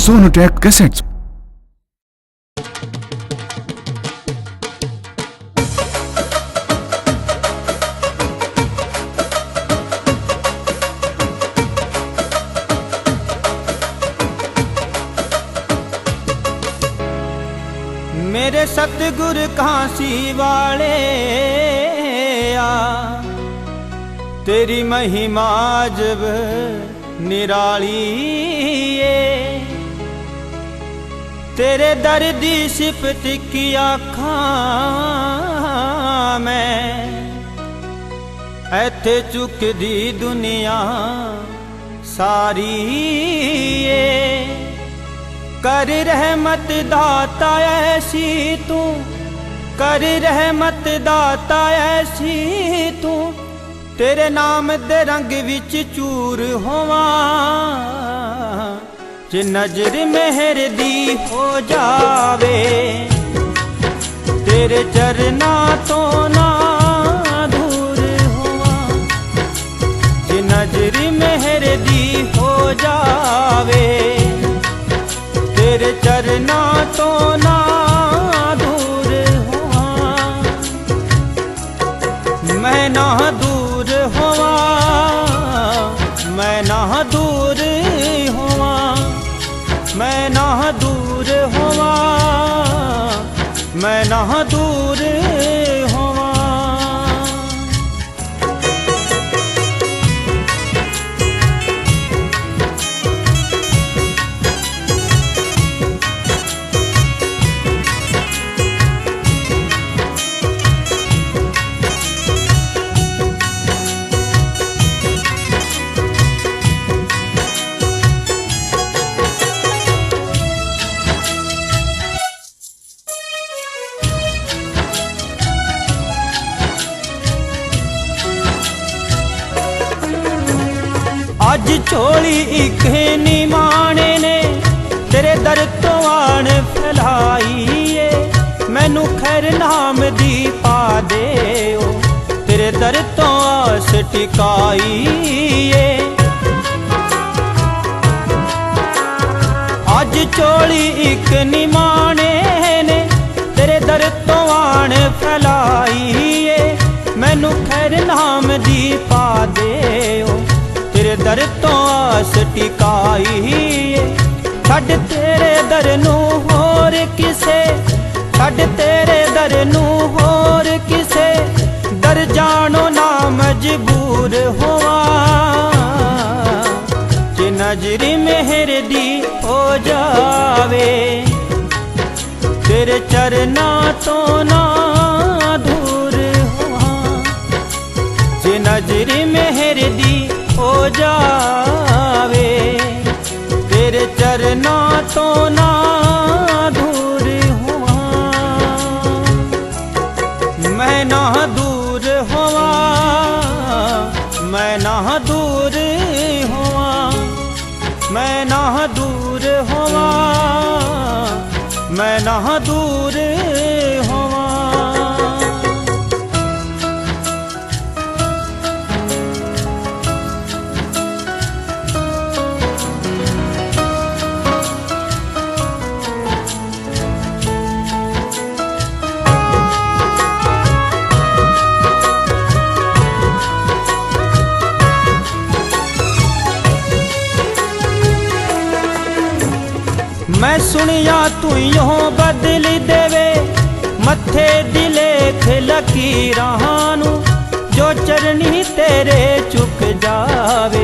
Sonotech cassettes. मेरे सतगुर काशी वाले आ, तेरी महिमा जब निराली है। तेरे दर दी सिफत की आखां मैं ऐथे चुकदी दुनिया सारी है। कर रहमत दाता ऐसी तू, कर रहमत दाता ऐसी तू, तेरे नाम दे रंग विच चूर होवां। जे नजर मेहर दी हो जावे, तेरे चरना तो ना दूर होवां। जे नजर मेहर दी हो जावे, तेरे चरना तो ना दूर होवां। मैं ना दूर होवां, मैं ना दूर होवां, मैं ना दूर होवां, मैं ना दूर होवां। अज झोली एक निमाणे ने तेरे दर तो आन फैलाई है। मैनू खैर नाम दी पा दे ओ, तेरे दर तो आस टिकाई है। अज झोली एक निमाणे ने तेरे दर तो आन फैलाई है। मैनू खैर नाम दी पा दे ओ, तेरे दर तो आस टिकाई। छड़ तेरे दर नू होर किसे, छड़ तेरे दर नू होर किसे, दर जानो ना मजबूर होवां। जे नजरी मेहर दी हो जावे, तेरे चरना तो ना दूर होवां। जे नजरी मेहर दी हो जावे, तेरे चरना तो ना दूर होवां। मैं ना दूर होवां, मैं ना दूर होवां, मैं ना दूर होवां, मैं ना दूर होवां। मैं सुनिया तू यो बदल देवे मथे दी लेख लकीरां नू, जो चरनी तेरे चुक जावे,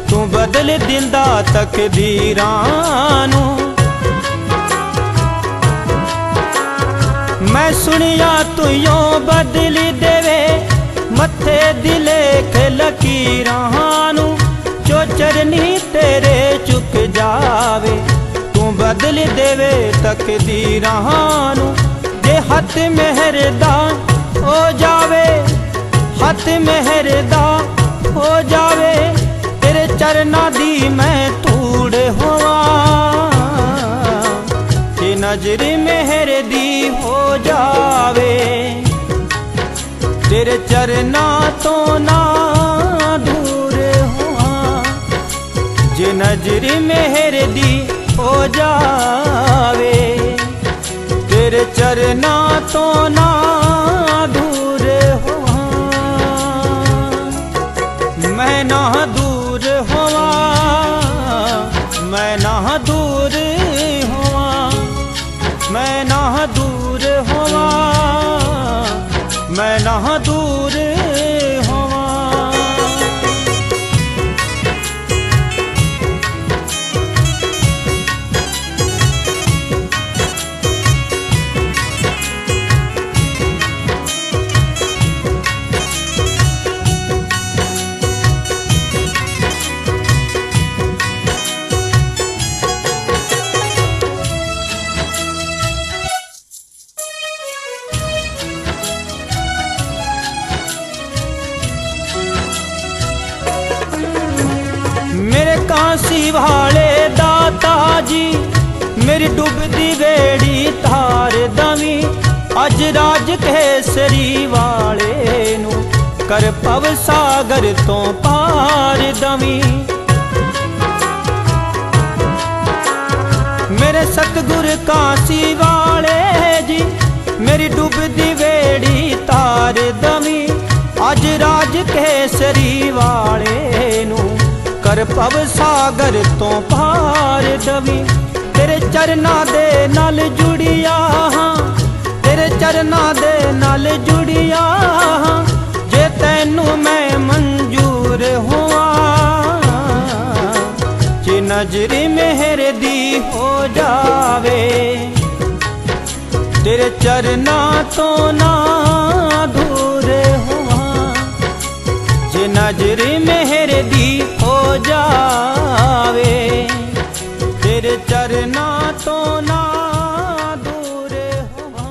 तू बदल दिंदा तकदीरां नू। मैं सुनिया तू यो बदल देवे मथे दी लेख लकीरां नू, जो चरनी तेरे चुक जावे, बदल देवे तकदीरां नू। जे हथ मेहरदा हो जावे, हथ मेहरदा हो जावे, तेरे चरना दी मैं धूड़ होवां। जे नजर मेहर दी हो जावे, तेरे चरना तो ना दूर होवां। जे नजर मेहर दी हो जावे। तेरे चरना तो ना दूर होवा, मैं ना दूर होवा, मैं ना दूर होवा, मैं ना दूर होवा, मैं ना दूर होवा। मेरे कांसी वाले दाता जी, मेरी डुबदी बेड़ी तार दवी। अज राज केसरी वाले नू कर भव सागर तो पार दवी। मेरे सतगुर कांसी वाले जी, मेरी डुबदी बेड़ी तार दवी। अज राज केसरी वाले नू कर भव सागर तो पार दवी। तेरे चरना दे नाल जुड़िया हाँ, तेरे चरना दे नाल जुड़िया हाँ। जे तैनू मैं मंजूर हुआ, जे नजरी मेहर दी हो जावे। तेरे चरना तो ना दूर हुआ, जे नजरी मेहर दी हो जावे। तेरे चरना तो ना दूर होवा।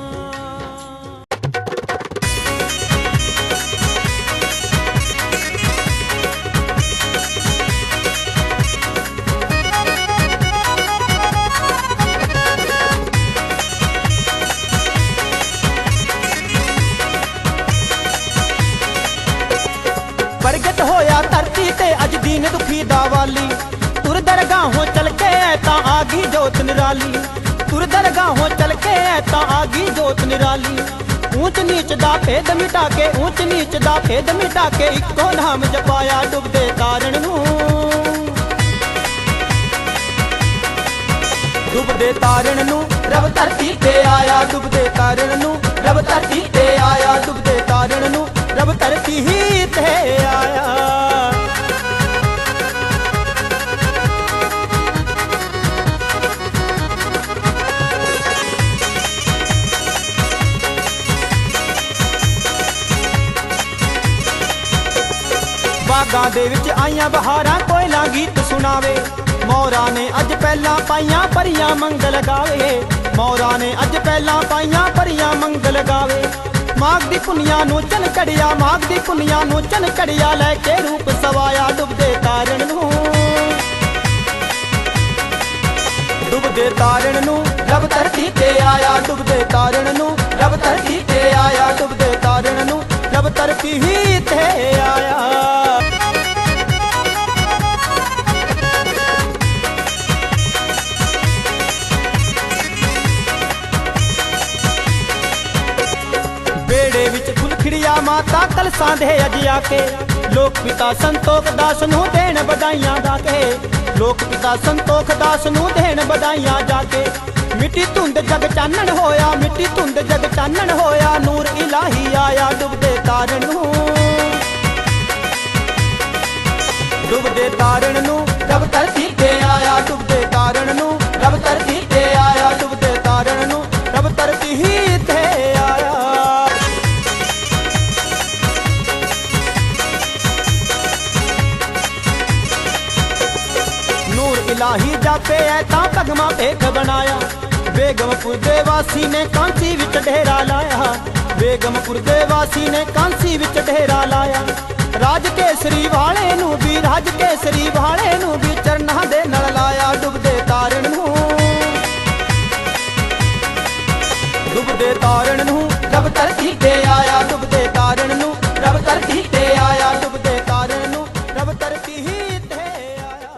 प्रगट होया धरती ते अज दीन दुखी दा वाली। तुर दरगाहों चल के ता आगी जोत निराली। तुर दरगाहों चल के ता आगी जोत निराली। ऊंच नीच दा भेद मिटा के, ऊंच नीच दा भेद मिटा के इक्को नाम जपाया डुबदे तारण नू। डुबदे तारण नू रब धरती ते आया, डुबदे तारण नू रब धरती ते आया, डुबदे तारण नू रब धरती ही ते आया। बागां दे विच आईयां बहारां कोयला गीत सुनावे। मोरा ने अज पहला पाइयां परियां मंगल गावे। मोरा ने अज पहला पाइयां परियां मंगल गावे। माघ दी पुनिया नू चन चढ़िया, माघ दी पुनिया नू चन चढ़िया। लैके रूप सवाया डुबदे तारण नू, डुबदे तारण नू रब धरती ते आया। डुबदे तारण नू रब धरती ते आया, डुबदे तारण नू रब धरती ही ते आया। बेड़े विच फुल खिड़िया माता कलसां दे अज आके। लोक पिता संतोख दास नू देण बधाइयां जाके। लोक पिता संतोख दास नू देण बधाइयां जाके। मिट्टी धुंद जग चानण होया, मिट्टी धुंद जग चानण होया। नूर इलाही आया डुबदे तारण नू, डुबदे तारण नू रब धरती ते आया। डुबदे तारण नू रब धरती ते आया, डुबदे तारण नू रब धरती ही ते आया। इलाही जापे ऐता भगमा भेख बनाया। बेगमपुर दे वासी ने कांसी विच डेरा लाया। बेगमपुर दे वासी ने कांसी विच डेरा लाया। राज केसरी वाले नू भी, राज केसरी वाले नू भी चरना दे नल लाया। डुबदे तारण नू, डुबदे तारण नू रब धरती ते आया। डुबदे तारण नू रब धरती ते आया। डुबदे तारण नू रब धरती ही ते आया।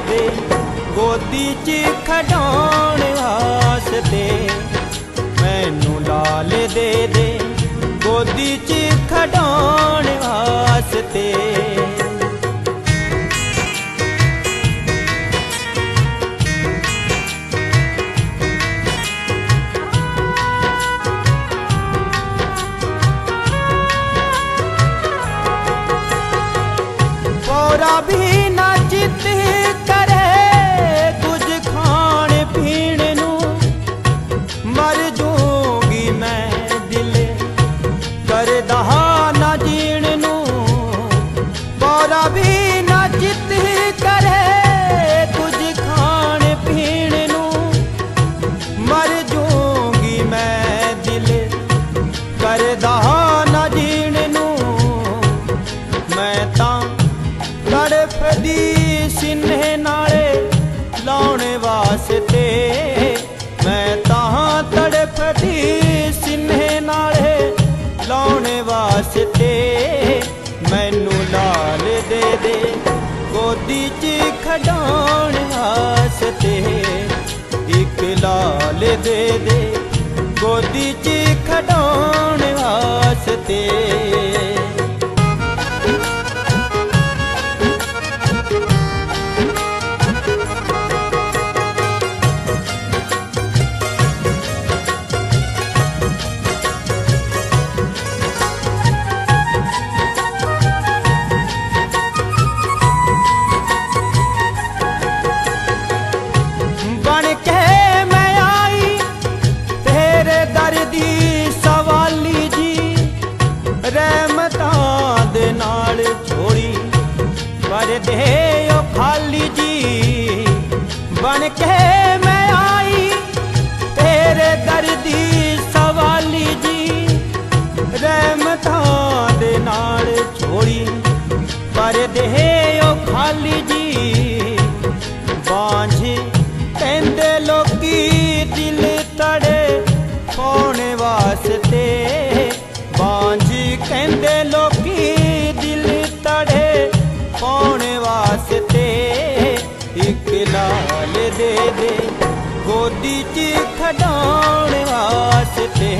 ਦੇ ਗੋਦੀ 'ਚ ਖਿਡਾਉਣ ਵਾਸਤੇ ਮੈਨੂੰ ਲਾਲ ਦੇ ਦੇ ਗੋਦੀ 'ਚ ਖਿਡਾਉਣ ਵਾਸਤੇ ਪੌਰਾ ਵੀ ਨਾ ਚਿੱਤ ਕਰੇ ਕੁਝ ਖਾਣ ਪੀਣ ਨੂੰ ਮਰ ਜੂਗੀ ਮੈਂ ਦਿਲ ਕਰਦਾ ਨਾ ਜੀਣ ਨੂੰ ਪੌਰਾ ਵੀ ਨਾ ਚਿੱਤ ਕਰੇ ਕੁਝ ਖਾਣ ਪੀਣ ਨੂੰ ਮਰ ਜੂਗੀ ਮੈਂ ਦਿਲ ਕਰਦਾ ਨਾ ਜੀਣ ਨੂੰ ਮੈਂ ਤਾਂ ਤੜਫਦੀ ਸਿੰਨੇ ਨਾਲੇ ਲਾਉਣ ਵਾਸਤੇ ਮੈਂ ਤਾਂ ਤੜਫਦੀ ਸਿੰਨੇ ਨਾਲੇ ਲਾਉਣ ਵਾਸਤੇ ਮੈਨੂੰ ਲਾਲ ਦੇ ਦੇ ਗੋਦੀ 'ਚ ਖਿਡਾਉਣ ਵਾਸਤੇ ਇੱਕ ਲਾਲ ਦੇ ਦੇ ਗੋਦੀ 'ਚ ਖਿਡਾਉਣ ਵਾਸਤੇ ਰਹਿਮਤਾਂ ਦੇ ਨਾਲ ਝੋਲੀ ਭਰ ਦੇ ਓ ਖਾਲੀ ਜੀ ਬਣ ਕੇ ਮੈਂ ਆਈ ਤੇਰੇ ਦਰ ਦੀ ਸਵਾਲੀ ਜੀ ਰਹਿਮਤਾਂ ਦੇ ਨਾਲ ਝੋਲੀ ਭਰ ਦੇ ਓ ਖਾਲੀ ਜੀ ਬਾਂਝ ਕਹਿੰਦੇ ਲੋਕੀ ਦਿਲ ਤੜੇ ਪਾਉਣ ਵਾਸਤੇ ਬਾਂਝ ਕਹਿੰਦੇ ਲੋਕੀ ਦਿਲ ਤੜੇ ਪਾਉਣ ਵਾਸਤੇ ਇੱਕ ਲਾਲ ਦੇ ਦੇ ਗੋਦੀ 'ਚ ਖਿਡਾਉਣ ਵਾਸਤੇ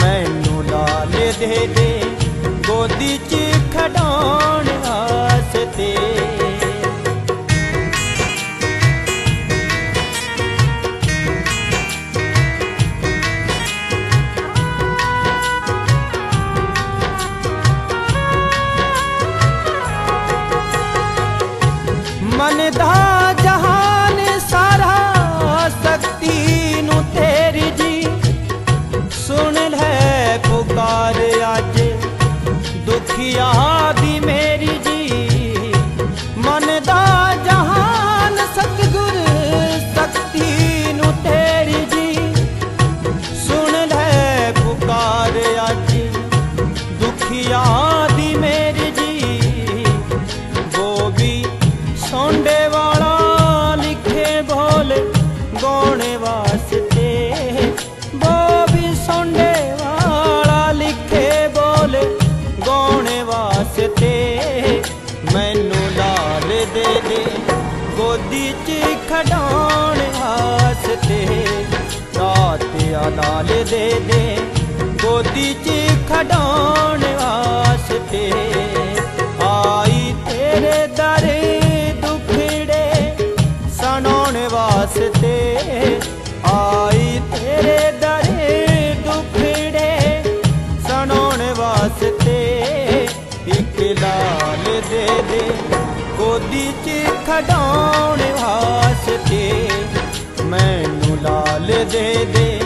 ਮੈਨੂੰ ਲਾਲ ਦੇ ਦੇ ਗੋਦੀ 'ਚ ਖਿਡਾਉਣ ਵਾਸਤੇ ਮਨ ਦਾ ਜਹਾਨ ਸਾਰਾ ਸ਼ਕਤੀ ਨੂੰ ਤੇਰੀ ਜੀ ਸੁਣ ਲੈ ਪੁਕਾਰ ਅੱਜ ਦੁਖੀਆ ਦੀ ਮੇਰੀ ਜੀ ਮਨ ਦਾ ਜਹਾਨ ਸਤਿਗੁਰ ਸ਼ਕਤੀ ਨੂੰ ਤੇਰੀ ਜੀ ਸੁਣ ਲੈ ਪੁਕਾਰ ਅੱਜ ਦੁਖੀਆ ਦੀ ਮੇਰੀ ਜੀ ਗੋਬੀ ਸੌਂਡੇ ਵਾਲਾ ਲਿਖੇ ਬੋਲ ਗਾਉਣ ਵਾਸਤੇ ਬੋਬੀ ਸੌਂਡੇ ਵਾਲਾ ਲਿਖੇ ਬੋਲ ਗਾਉਣ ਵਾਸਤੇ ਮੈਨੂੰ ਲਾਲ ਦੇ ਦੇ ਗੋਦੀ 'ਚ ਖਿਡਾਉਣ ਵਾਸਤੇ ਰਾਤਿਆ ਲਾਲ ਦੇ ਦੇ ਗੋਦੀ 'ਚ ਖਿਡਾਉਣ ਵਾਸਤੇ ਆਈ ਤੇਰੇ ਦਰ ਸੁਣਾਉਣ ਵਾਸਤੇ ਆਈ ਤੇਰੇ ਦਰ ਦੁਖੜੇ ਸੁਣਾਉਣ ਵਾਸਤੇ ਇੱਕ ਲਾਲ ਦੇ ਦੇ ਗੋਦੀ 'ਚ ਖਿਡਾਉਣ ਵਾਸਤੇ ਮੈਨੂੰ ਲਾਲ ਦੇ ਦੇ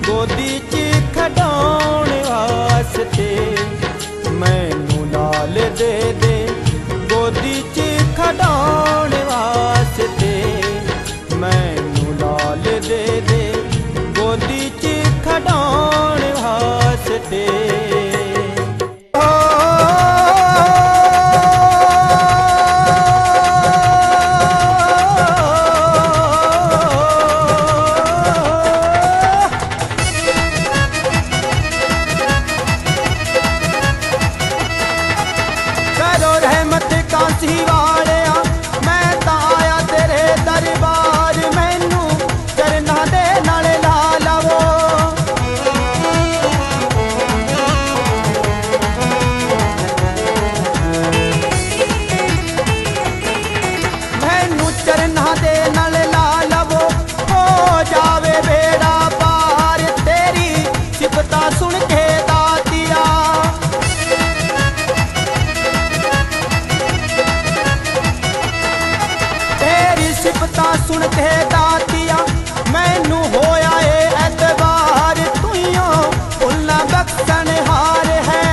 ਗੋਦੀ 'ਚ ਖਿਡਾਉਣ ਵਾਸਤੇ ਮੈਨੂੰ ਲਾਲ ਦੇ ਦੇ ਗੋਦੀ 'ਚ ਖਿਡਾਉਣ ਵਾਸਤੇ ਮੈਨੂੰ ਲਾਲ ਦੇ ਦੇ ਗੋਦੀ 'ਚ ਖਿਡਾਉਣ ਵਾਸਤੇ ਕਰੋ ਰਹਿਮਤ ਕਾਂਸੀ ਵਾਲਿਆ ਮੈਂ ਤਾਂ सुन के दातिया मैनू होया ए एतबार तुइयों भुलना बख्शण हार है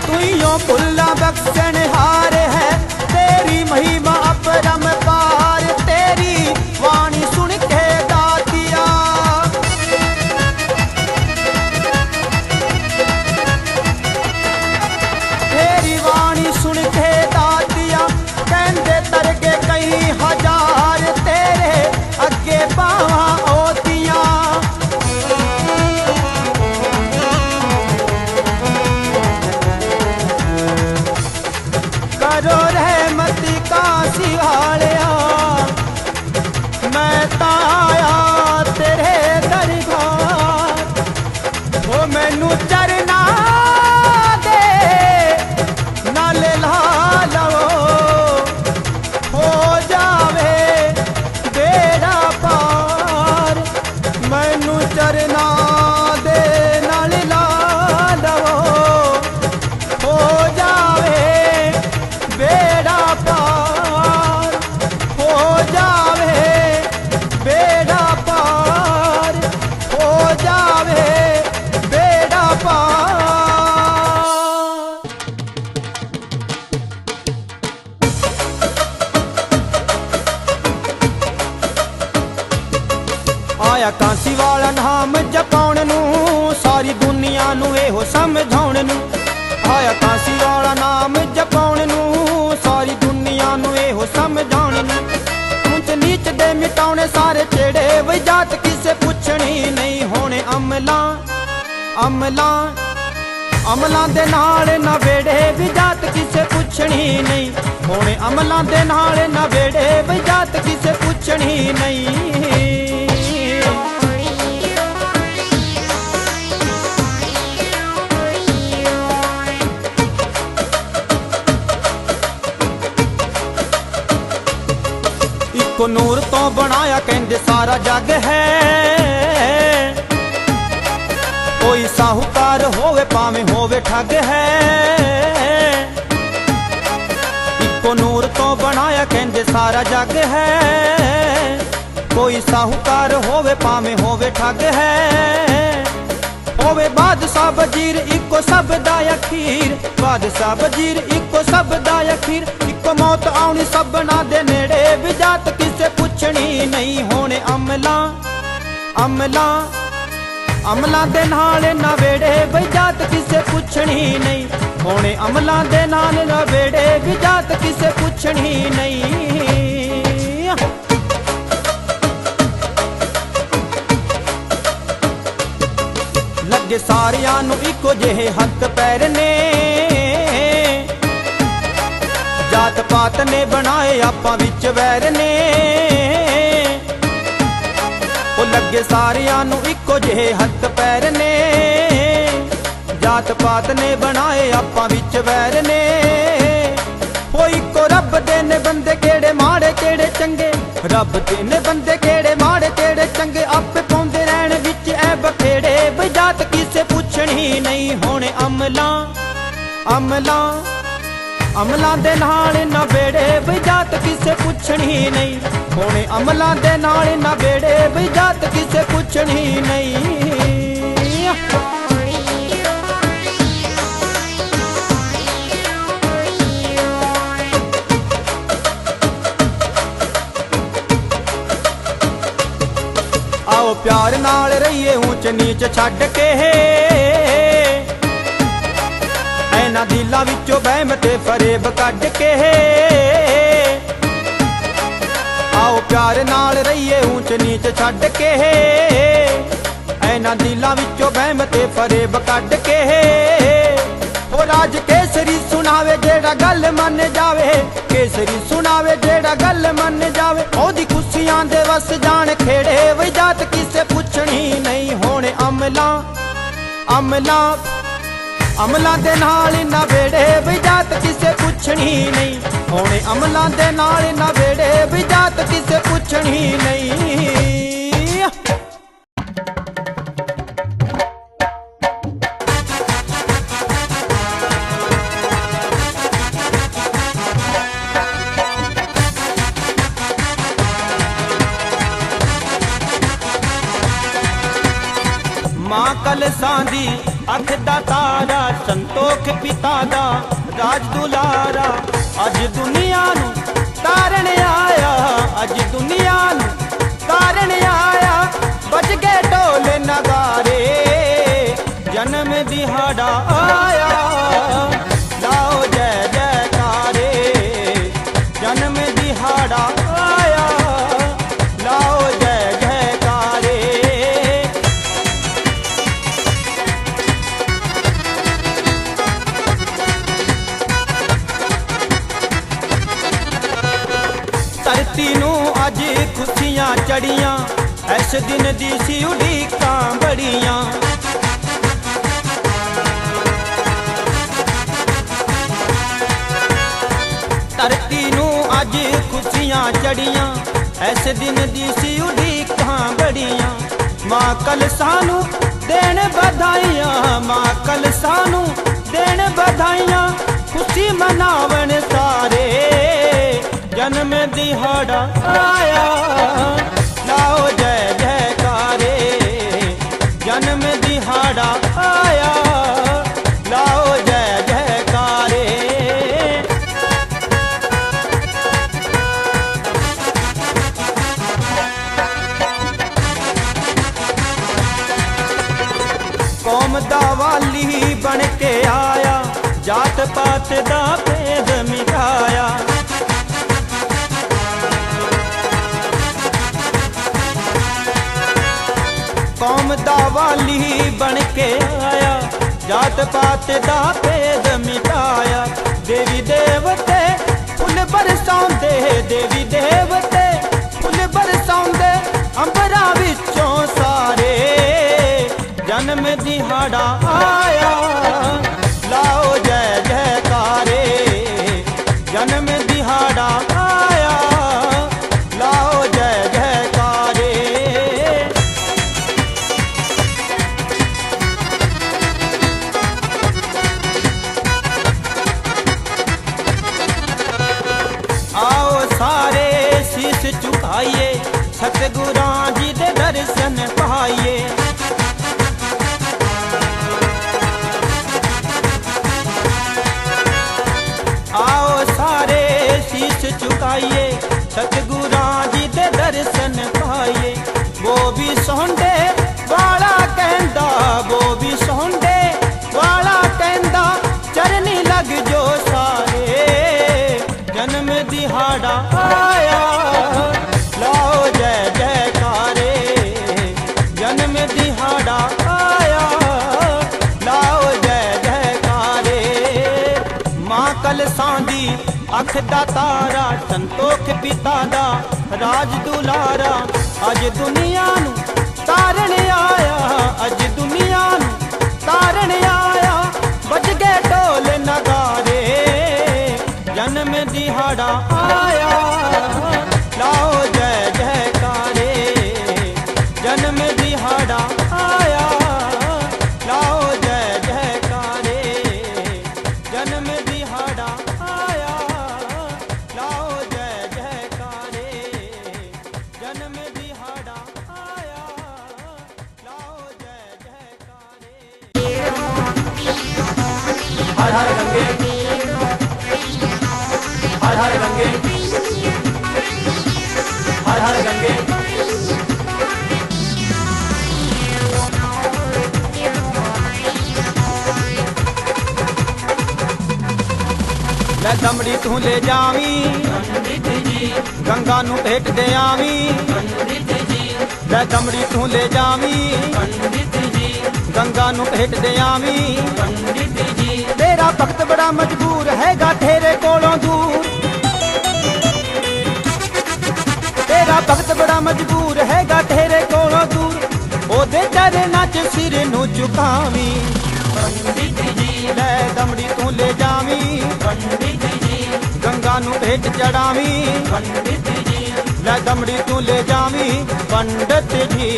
तुइयों भुलना बख्शण हार है तेरी महिमा अपरंपार तेरी वाणी सुन के दातिया तेरी वाणी सुन के दातिया कहंदे तरगे कई हजार तेरे अगे बावां ओतियां करो रहमती कासी वालिया मैं ताया तेरे दरबार हो मैनू चरना दे नाले ला लवो हो जावे बेड़ा पार मैनू चरना दे नाले ला लवो हो जावे बेड़ा पार हो जावे बेड़ा पार हो जावे बेड़ा पार आया कांसी वाला नाम जपाउण नूं सारी दुनिया नूं एहो समझाउण नूं आया कांसी वाला नाम जपाउण नूं सारी दुनिया नूं एहो समझाउण नूं ऊंच नीच दे मिटाउणे सारे छेड़े वई जात किसे पुछणी नहीं होणे अमलां अमलां अमलां दे नाल ना वेड़े भी जात किसे पुछणी नहीं होणे अमलां दे नाल ना वेड़े भी जात किसे पुछणी नहीं को नूर तो बनाया कहंदे सारा जग है कोई साहूकार होवे भावें होवे ठग है इको नूर तो बनाया कहंदे सारा जग है कोई साहूकार होवे भावें होवे ठग है होवे बादशाह वजीर इको सब दा अखीर बादशाह वजीर इको सब दा अखीर इको मौत आउणी सबना दे नेड़े भी जात किसे पुछणी नहीं होणे अमलां अमलां अमलां दे नाल ना वेड़े भी जात किसे पुछणी नहीं होणे अमलां दे नाल ना वेड़े भी जात किसे पुछणी नहीं लगे सारियां नूं इको जेहे हथ पैर ने जात पात ने बनाए आपां विच वैर ने ओ लगे सारियां नूं इको जेहे हथ पैर ने जात पात ने बनाए आपां विच वैर ने ओ इको रब दे ने बंदे केड़े माड़े केड़े चंगे रब दे ने बंदे केड़े माड़े केड़े चंगे आपे पाउंदे रहण विच ऐ बखेड़े बई जात किसे पुछणी नहीं होणे अमलां अमलां अमलां दे नाल ना बेड़े बई जात किसे पुछणी नहीं होणे अमलां दे नाल ना बेड़े बई जात किसे पुछणी नहीं आओ प्यार नाल रहिए ऊंच नीच छड्ड के ऐना दिलां विचों वहम ते फरेब कढ के आओ प्यार नाल रहिए ऊंच नीच छड्ड के ऐना दिलां विचों वहम ते फरेब कढ के ओ राज केसरी सुनावे जेड़ा गल मन जावे केसरी सुनावे जेड़ा गल मन जावे ओदी खुशियां दे वस जान खेड़े वई जात किसे पुछणी नहीं होणे अमलां अमलां अमलां दे नाल ना वेड़े वई जात किसे पुछणी नहीं होणे अमलां दे नाल ना वेड़े वई जात किसे पुछणी नहीं सांदी अख दा तारा, संतोख पिता दा राज दुलारा। अज दुनिया नू तारन आया, अज दुनिया नू तारन आया, बज गए ढोल नगारे, जन्म दिहाड़ा आया, लाओ जय जयकारे। जन्म दिहाड़ा आया, लाओ जय जयकारे। धरती नू अज खुशियां चढ़ियां, इस दिन दी सी उड़ीकां बड़ियां। धरती नू अज खुशियां चढ़ियां, इस दिन दी सी उड़ीकां बड़ियां। मां कल सानू देन बधाइयां, मां कल सानू देन बधाइयां, खुशी मनावन सारे, जन्म दिहाड़ा आया, लाओ जय जयकारे। जन्म दिहाड़ा आया, लाओ जय जयकारे। कौम दा वाली बन के आया, जात पात दा भेद मिटाया। कौम दा वाली बन के आया, जात पात दा भेद मिटाया। देवी देवते फुल बरसाउंदे, देवी देवते फुल बरसाउंदे, अंबरा विचों सारे, जन्म दिहाड़ा आया, लाओ जय जयकारे। जन्म दिहाड़ा आया, लाओ जय जयकारे। आओ सारे शीश झुकाइए, सतगुरां जी दे दर्शन पाइए। आओ सारे शीश झुकाइए, सतगुरां जी दे दर्शन पाइए। वो भी सोंडे वाला कहंदा, वो भी सोंडे वाला कहंदा, चरनी लग जो सारे, जन्म दिहाड़ा आया, लाओ जय जयकारे। जन्म दिहाड़ा आया, लाओ जय जयकारे। मां कल सांदी अख दा तारा, संतोख पिता दा राज दुलारा। अज दुनिया नू तारन आया, अज दुनिया नू तारन आया, बज गए ढोल नगारे, जन्म दिहाड़ा आया, लाओ जय जयकारे। जन्म दिहाड़ा आया, लाओ जय जयकारे। जन्म दिहाड़ा आया, लाओ जय जयकारे। जन्म दिहाड़ा आया, लाओ जय जयकारे। हर हर गंगे, हर हर गंगे, हर हर गंगे। मैं दमड़ी तू ले जावी, गंगा नू भेट दे आवी। मैं दमड़ी तू ले जावी, गंगा नू भेट दे आवी। तेरा भगत बड़ा मजबूर हैगा, तेरे कोलों दूर। तेरा भगत बड़ा मजबूर हैगा, तेरे कोलों दूर। ओदे चरनां च सिर नू झुकावी, पंडित जी। लै दमड़ी तू ले जावी, पंडित जी। गंगा नू भेट चढ़ावी, पंडित जी। लै दमड़ी तू ले जावी, पंडित जी।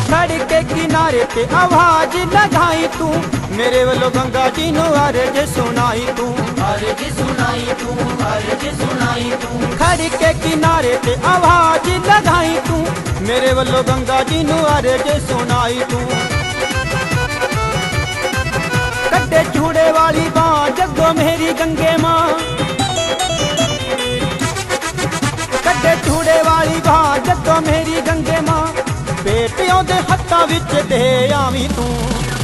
खड़ के किनारे पे आवाज लगाई तू, मेरे वालों गंगा जी नू अर्ज सुनाई तू, अर्ज सुनाई तू, अर्ज सुनाई तू। खड़ के किनारे ते आवाज लगाई तू, मेरे वालों गंगा जी नू अर्ज सुनाई तू। कड्डे चूड़े वाली बां जगो मेरी गंगे मां, कड्डे चूड़े वाली बां जगो मेरी गंगे मां, बेटियों दे हत्थां विच दे आवी तू।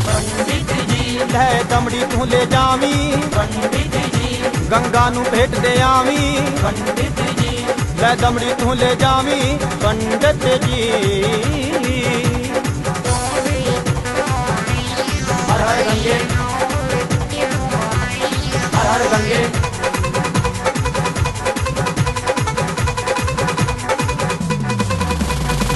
पंडित जी, लै दमड़ी तू ले जावी, पंडित जी, गंगा नू भेट दे आवी। पंडित जी, लै दमड़ी तू ले जावी पंडित जी। हर हर गंगे, हर हर गंगे।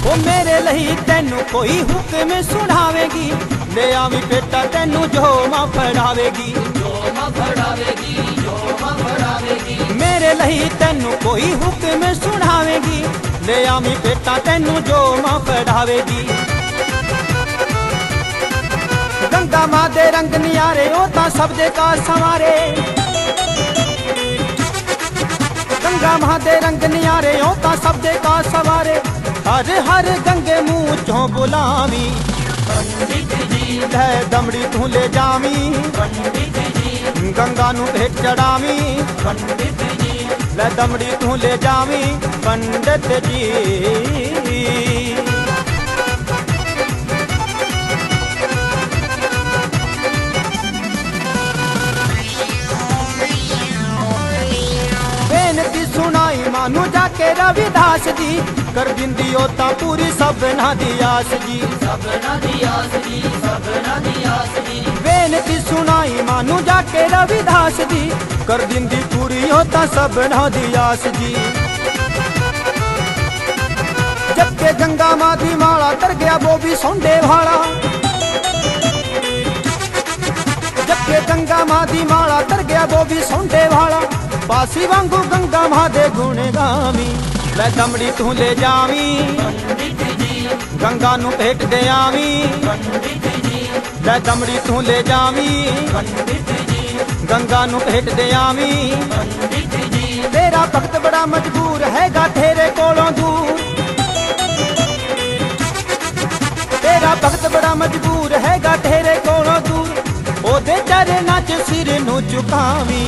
ओ मेरे लही तेनू कोई हुक्म सुनावेगी, ले आवी बेटा तेनू जो मां फड़ावेगी। जो मां फड़ावेगी, जो मां फड़ावेगी। मेरे लही तेनू कोई हुक्म सुनावेगी, ले आवी बेटा तेनू जो मां फड़ावेगी। गंगा मां दे रंग नियारे ओ तां सब दे का संवारे, गंगा मां दे रंग नियारे ओ तां सब दे का सवारे। हर हर गंगे मुंह चों बुलावी, पंडित जी, लै दमड़ी तू ले जावी। पंडित जी, गंगा नू भेंट चढ़ावी, पंडित जी, लै दमड़ी तू ले जावी पंडित जी। बेनती सुनाई मानू जाके रविदास जी, कर दिंदी ओ तां पूरी सबना दी आस जी। सबना दी आस जी, सबना दी आस जी। बेनती सुनाई मानू जाके रविदास जी, कर दिंदी पूरी ओ तां सबना दी आस जी। जबके गंगा मां दी माला तर गया वो भी सौंदे वाला, जबके गंगा मां दी माला तर गया वो भी सौंदे वाला। बासी वांगू गंगा मां दे गुण गावी, लै दमड़ी तू ले जावी। पंडित जी, गंगा नू भेट दे आवी, पंडित जी, लै दमड़ी तू ले जावी। पंडित जी, गंगा नू भेट दे आवी। पंडित जी। तेरा भगत बड़ा मजबूर हैगा तेरे कोलों दूर, तेरा भगत बड़ा मजबूर हैगा तेरे कोलों दूर। ओदे चरनां च सिर नू झुकावी,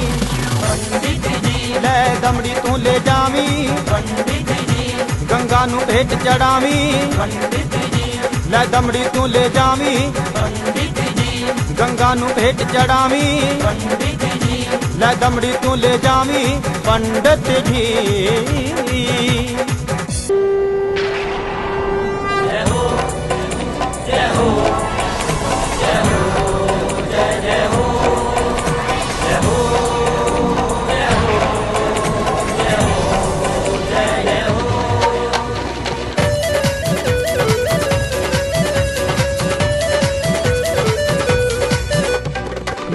पंडित जी, लै दमड़ी तू ले जावी। पंडित जी, गंगा नू भेंट चढ़ावी, पंडित जी, लै दमड़ी तू ले जावी। पंडित जी, गंगा नू भेंट चढ़ावी, पंडित जी। लै दमड़ी तू ले जावी पंडित जी। जय हो, जय हो, जय हो, जय जय हो, जय हो, जय हो, जय हो, जय जय हो।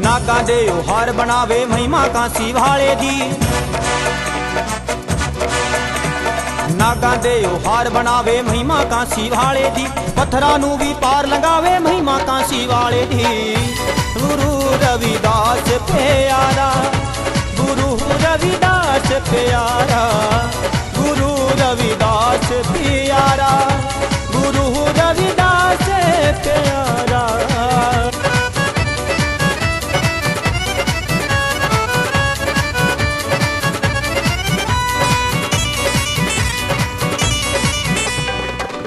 नागा दे हार बनावे महिमा कांसी वाले दी, नागा दे हार बनावे महिमा कांसी वाले दी। पत्थरां नू भी पार लगावे महिमा कांसी वाले दी। गुरु रविदास प्यारा, गुरु रविदास प्यारा, गुरु रविदास प्यारा, गुरु रविदास प्यारा।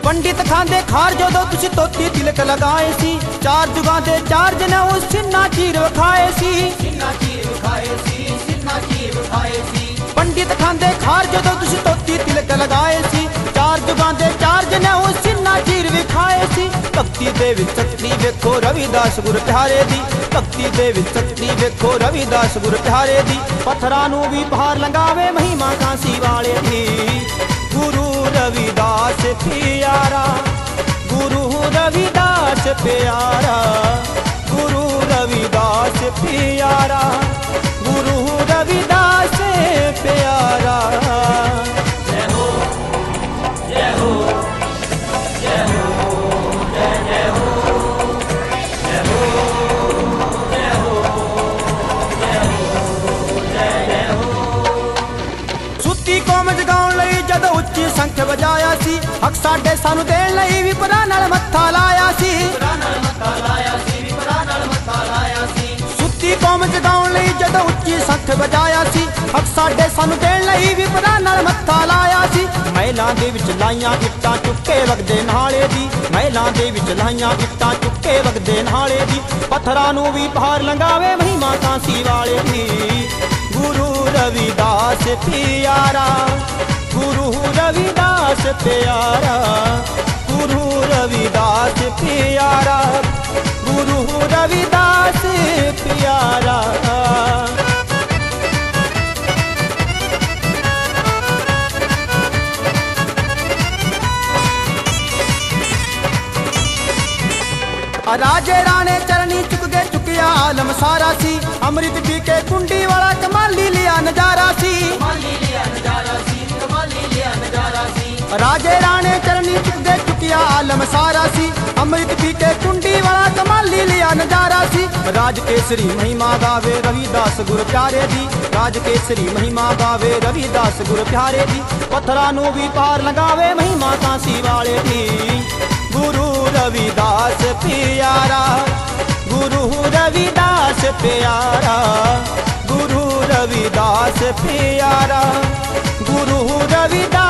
पंडित खांदे खार जदों तुसी तोती तिलक लगाए सी, चार जुगां दे चार जने उस सिन्ना चीर खाए सी। सिन्ना चीर खाए सी, सिन्ना चीर खाए सी। पंडित खांदे खार जदों तुसी तोती तिलक लगाए सी, चार जुगां दे चार जने उस सिन्ना चीर भी खाए सी। भक्ति दे विच शक्ति वेखो रविदास गुर प्यारे दी, भक्ति दे विच शक्ति वेखो रविदास गुर प्यारे दी। पत्थरां नू भी पार लगावे महिमा कांसी वाले दी। गुरु रविदास प्यारा, गुरु रविदास प्यारा, गुरु रविदास प्यारा, गुरु रविदास प्यारा। जय हो, जय हो, जय हो, जय जय हो, जय हो, ਸ਼ੰਖ ਵਜਾਇਆ ਸੀ, ਹੱਕ ਸਾਡੇ ਸਾਨੂੰ ਦੇਣ ਲਈ ਵੀ ਪਰਾਂ ਨਾਲ ਮੱਥਾ ਲਾਇਆ ਸੀ। ਪਰਾਂ ਨਾਲ ਮੱਥਾ ਲਾਇਆ ਸੀ, ਵੀ ਪਰਾਂ ਨਾਲ ਮੱਥਾ ਲਾਇਆ ਸੀ। ਸੁੱਤੀ ਕੌਮ ਜਗਾਉਣ ਲਈ ਜਦੋਂ ਉੱਚੀ ਸ਼ੰਖ ਵਜਾਇਆ ਸੀ, ਹੱਕ ਸਾਡੇ ਸਾਨੂੰ ਦੇਣ ਲਈ ਵੀ ਪਰਾਂ ਨਾਲ ਮੱਥਾ ਲਾਇਆ ਸੀ। ਮਹਿਲਾਂ ਦੇ ਵਿੱਚ ਲਾਈਆਂ ਇੱਟਾਂ ਚੁੱਕੇ ਵਗਦੇ ਨਾਲੇ ਦੀ, ਮਹਿਲਾਂ ਦੇ ਵਿੱਚ ਲਾਈਆਂ ਇੱਟਾਂ ਚੁੱਕੇ ਵਗਦੇ ਨਾਲੇ ਦੀ, ਪੱਥਰਾਂ ਨੂੰ ਵੀ ਪਾਰ ਲੰਘਾਵੇ ਮਹਿਮਾ ਕਾਂਸੀ ਵਾਲੇ ਦੀ। ਗੁਰੂ ਰਵਿਦਾਸ ਪਿਆਰਾ, ਗੁਰੂ ਰਵਿਦਾਸ ਪਿਆਰਾ, ਗੁਰੂ ਰਵਿਦਾਸ ਪਿਆਰਾ, ਗੁਰੂ ਰਵਿਦਾਸ ਪਿਆਰਾ। ਰਾਜੇ ਰਾਣੇ ਚਰਨੀ ਚੁੱਕ ਕੇ ਚੁੱਕਿਆ ਆਲਮ ਸਾਰਾ ਸੀ, ਅੰਮ੍ਰਿਤ ਪੀ ਕੇ ਕੁੰਡੀ ਵਾਲਾ ਕਮਾਲੀ ਲਿਆ ਨਜ਼ਾਰਾ ਸੀ। ਕਮਾਲੀ ਲਿਆ ਨਜ਼ਾਰਾ ਸੀ, ਕਮਾਲੀ ਲਿਆ ਨਜ਼ਾਰਾ ਸੀ। ਰਾਜੇ ਰਾਣੇ ਚਰਨੀ ਚੁੱਕ ਕੇ ਚੁੱਕਿਆ ਆਲਮ ਸਾਰਾ ਸੀ, ਅੰਮ੍ਰਿਤ ਪੀ ਕੇ ਕੁੰਡੀ ਵਾਲਾ ਕਮਾਲੀ ਲਿਆ ਨਜ਼ਾਰਾ ਸੀ। ਰਾਜ ਕੇਸਰੀ ਮਹਿਮਾ ਗਾਵੇ ਰਵਿਦਾਸ ਗੁਰ ਪਿਆਰੇ ਦੀ, ਰਾਜ ਕੇਸਰੀ ਮਹਿਮਾ ਗਾਵੇ ਰਵਿਦਾਸ ਗੁਰ ਪਿਆਰੇ ਦੀ, ਪੱਥਰਾਂ ਨੂੰ ਵੀ ਪਾਰ ਲੰਘਾਵੇ ਮਹਿਮਾ ਕਾਂਸੀ ਵਾਲੇ ਦੀ। ਗੁਰੂ ਰਵਿਦਾਸ ਪਿਆਰਾ, ਗੁਰੂ ਰਵਿਦਾਸ ਪਿਆਰਾ, ਗੁਰੂ ਰਵਿਦਾਸ ਪਿਆਰਾ, ਗੁਰੂ ਰਵਿਦਾਸ